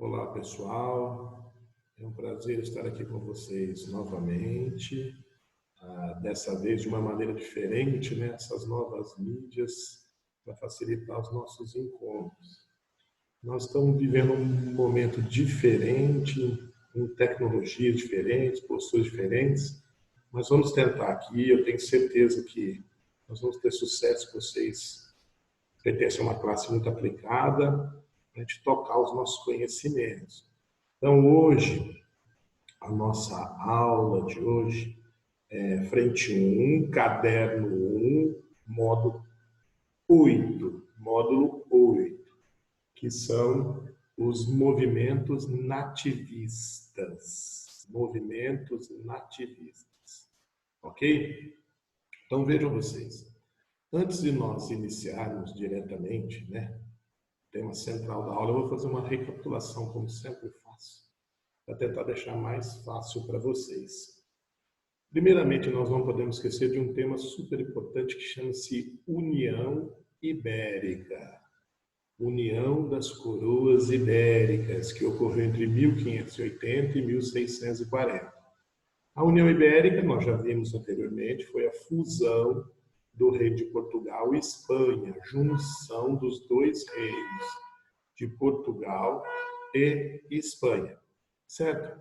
Olá, pessoal. É um prazer estar aqui com vocês novamente. Dessa vez de uma maneira diferente, né? Essas novas mídias para facilitar os nossos encontros. Nós estamos vivendo um momento diferente, com tecnologias diferentes, posturas diferentes, mas vamos tentar aqui. Eu tenho certeza que nós vamos ter sucesso. Vocês pertencem a uma classe muito aplicada, para a gente tocar os nossos conhecimentos. Então, hoje, a nossa aula de hoje é frente 1, caderno 1, módulo 8, que são os movimentos nativistas. Movimentos nativistas. Ok? Então, vejam vocês. Antes de nós iniciarmos diretamente, né, o tema central da aula, eu vou fazer uma recapitulação, como sempre faço, para tentar deixar mais fácil para vocês. Primeiramente, nós não podemos esquecer de um tema super importante que chama-se União Ibérica. União das Coroas Ibéricas, que ocorreu entre 1580 e 1640. A União Ibérica, nós já vimos anteriormente, foi a fusão do rei de Portugal e Espanha, junção dos dois reinos de Portugal e Espanha, certo?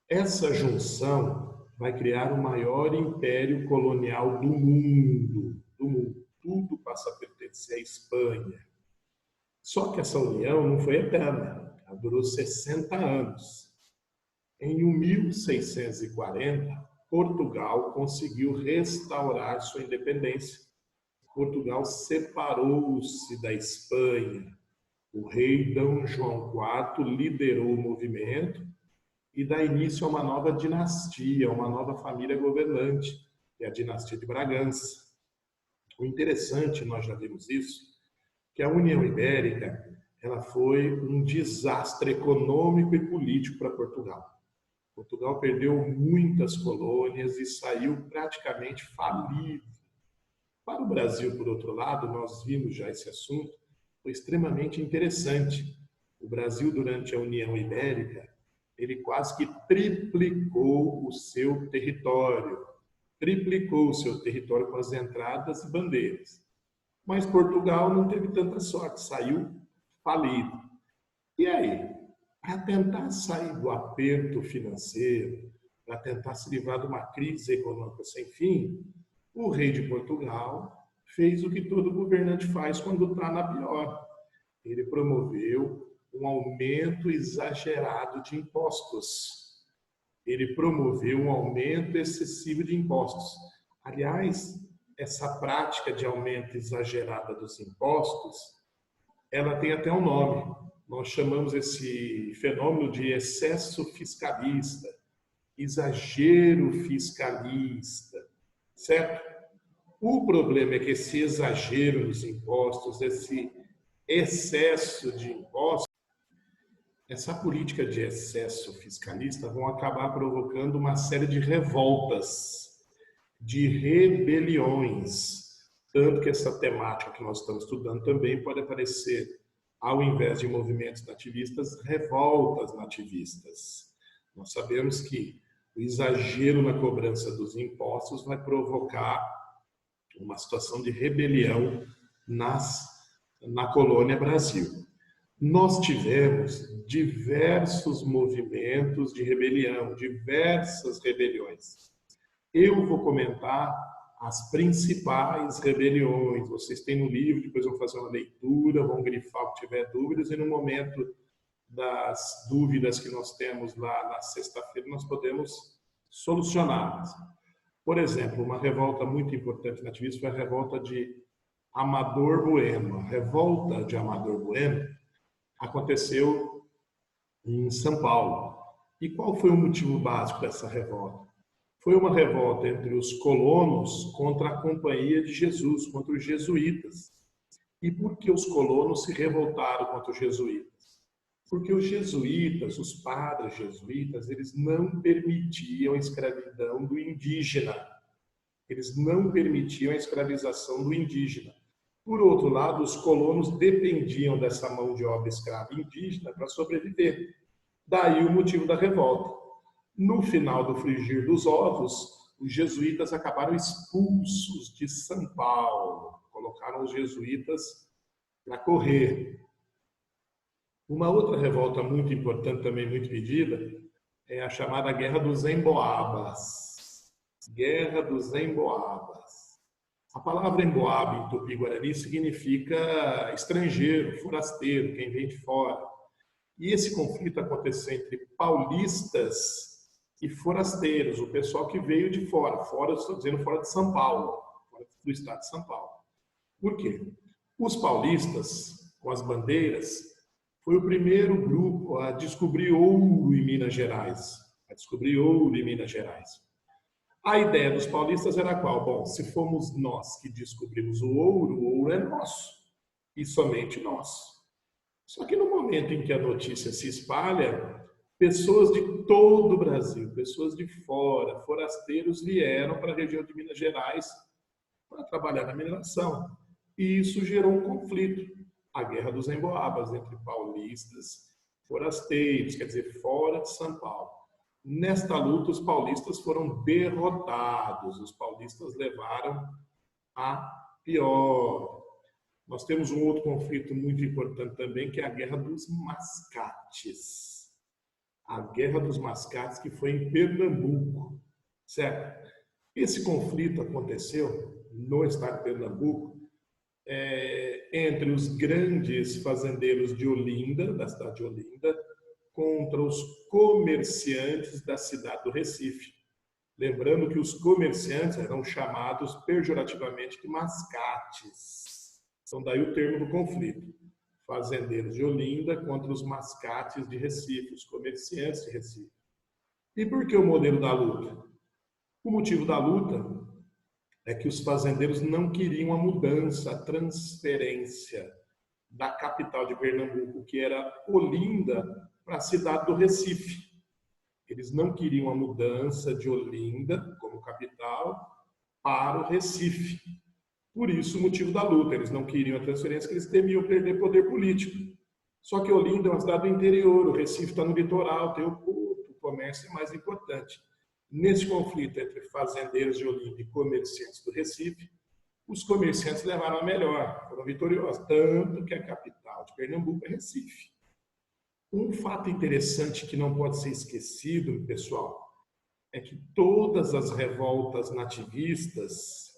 Essa junção vai criar o maior império colonial do mundo. Tudo passa a pertencer à Espanha. Só que essa união não foi eterna, ela durou 60 anos. Em 1640, Portugal conseguiu restaurar sua independência. Portugal separou-se da Espanha. O rei D. João IV liderou o movimento e dá início a uma nova dinastia, uma nova família governante, que é a dinastia de Bragança. O interessante, nós já vimos isso, que a União Ibérica ela foi um desastre econômico e político para Portugal. Portugal perdeu muitas colônias e saiu praticamente falido. Para o Brasil, por outro lado, nós vimos já esse assunto, foi extremamente interessante. O Brasil, durante a União Ibérica, ele quase que triplicou o seu território com as entradas e bandeiras. Mas Portugal não teve tanta sorte, saiu falido. E aí? Para tentar sair do aperto financeiro, para tentar se livrar de uma crise econômica sem fim, o rei de Portugal fez o que todo governante faz quando está na pior. Ele promoveu um aumento exagerado de impostos. Ele promoveu um aumento excessivo de impostos. Aliás, essa prática de aumento exagerado dos impostos, ela tem até um nome. Nós chamamos esse fenômeno de excesso fiscalista, exagero fiscalista, certo? O problema é que esse exagero nos impostos, esse excesso de impostos, essa política de excesso fiscalista vão acabar provocando uma série de revoltas, de rebeliões, tanto que essa temática que nós estamos estudando também pode aparecer, ao invés de movimentos nativistas, revoltas nativistas. Nós sabemos que o exagero na cobrança dos impostos vai provocar uma situação de rebelião na colônia Brasil. Nós tivemos diversos movimentos de rebelião, diversas rebeliões. Eu vou comentar as principais rebeliões. Vocês têm no livro, depois vão fazer uma leitura, vão grifar o que tiver dúvidas, e no momento das dúvidas que nós temos lá na sexta-feira, nós podemos solucioná-las. Por exemplo, uma revolta muito importante nativista foi a revolta de Amador Bueno. A revolta de Amador Bueno aconteceu em São Paulo. E qual foi o motivo básico dessa revolta? Foi uma revolta entre os colonos contra a Companhia de Jesus, contra os jesuítas. E por que os colonos se revoltaram contra os jesuítas? Porque os jesuítas, os padres jesuítas, eles não permitiam a escravidão do indígena. Eles não permitiam a escravização do indígena. Por outro lado, os colonos dependiam dessa mão de obra escrava indígena para sobreviver. Daí o motivo da revolta. No final do frigir dos ovos, os jesuítas acabaram expulsos de São Paulo. Colocaram os jesuítas para correr. Uma outra revolta muito importante, também muito pedida, é a chamada Guerra dos Emboabas. Guerra dos Emboabas. A palavra emboaba em Tupi-Guarani significa estrangeiro, forasteiro, quem vem de fora. E esse conflito aconteceu entre paulistas e forasteiros, o pessoal que veio de fora. Fora, estou dizendo fora de São Paulo, fora do estado de São Paulo. Por quê? Os paulistas, com as bandeiras, foi o primeiro grupo a descobrir ouro em Minas Gerais. A ideia dos paulistas era qual? Bom, se fomos nós que descobrimos o ouro é nosso. E somente nós. Só que no momento em que a notícia se espalha, pessoas de todo o Brasil, pessoas de fora, forasteiros, vieram para a região de Minas Gerais para trabalhar na mineração. E isso gerou um conflito, a Guerra dos Emboabas, entre paulistas e forasteiros, quer dizer, fora de São Paulo. Nesta luta, os paulistas foram derrotados, os paulistas levaram a pior. Nós temos um outro conflito muito importante também, que é a Guerra dos Mascates. A Guerra dos Mascates, que foi em Pernambuco, certo? Esse conflito aconteceu no estado de Pernambuco, entre os grandes fazendeiros de Olinda, da cidade de Olinda, contra os comerciantes da cidade do Recife. Lembrando que os comerciantes eram chamados pejorativamente de mascates. Então, daí o termo do conflito. Fazendeiros de Olinda contra os mascates de Recife, os comerciantes de Recife. E por que o modelo da luta? O motivo da luta é que os fazendeiros não queriam a mudança, a transferência da capital de Pernambuco, que era Olinda, para a cidade do Recife. Eles não queriam a mudança de Olinda como capital para o Recife. Por isso o motivo da luta. Eles não queriam a transferência, porque eles temiam perder poder político. Só que Olinda é uma cidade do interior, o Recife está no litoral, tem o porto, o comércio é mais importante. Nesse conflito entre fazendeiros de Olinda e comerciantes do Recife, os comerciantes levaram a melhor, foram vitoriosos, tanto que a capital de Pernambuco é Recife. Um fato interessante que não pode ser esquecido, pessoal, é que todas as revoltas nativistas,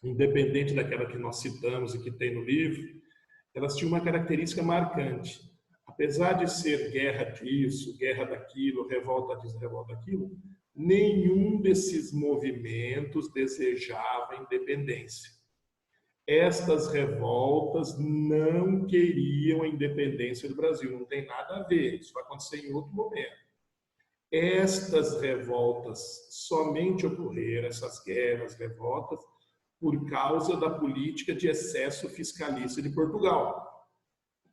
independente daquela que nós citamos e que tem no livro, elas tinham uma característica marcante. Apesar de ser guerra disso, guerra daquilo, revolta disso, revolta daquilo, nenhum desses movimentos desejava independência. Estas revoltas não queriam a independência do Brasil, não tem nada a ver, isso vai acontecer em outro momento. Estas revoltas somente ocorreram, essas guerras, revoltas, por causa da política de excesso fiscalista de Portugal,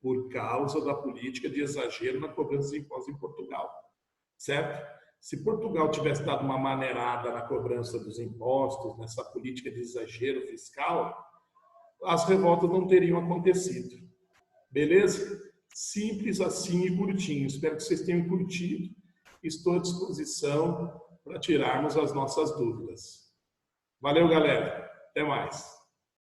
por causa da política de exagero na cobrança de impostos em Portugal, certo? Se Portugal tivesse dado uma maneirada na cobrança dos impostos, nessa política de exagero fiscal, as revoltas não teriam acontecido. Beleza? Simples assim e curtinho. Espero que vocês tenham curtido. Estou à disposição para tirarmos as nossas dúvidas. Valeu, galera. Até mais.